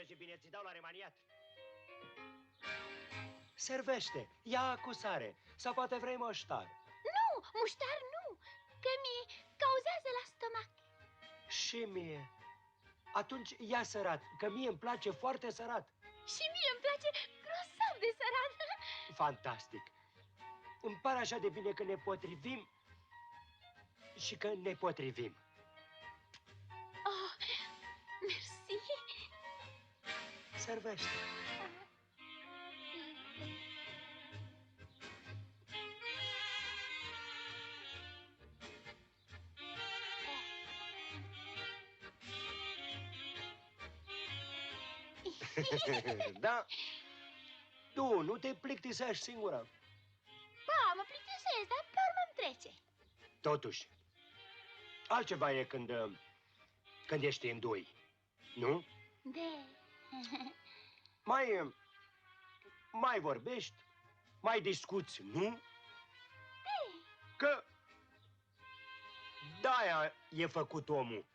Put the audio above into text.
și bine, ți dau la remaniat. Servește, ia cu sare, sau poate vrei moștar. Nu, muștar nu, că mi cauzează la stomac. Și mie. Atunci ia sărat, că mie îmi place foarte sărat. Și mie îmi place grosav de sărat. Fantastic. Îmi pare așa de bine că ne potrivim și că ne potrivim. Oh, mersi. Servește. Da? Tu nu te plictisești singură. Ba, mă plictisesc, dar pe urmă îmi trece. Totuși, altceva e când ești în doi, nu? De... Mai vorbești, mai discuți, nu? De... Că de-aia e făcut omul.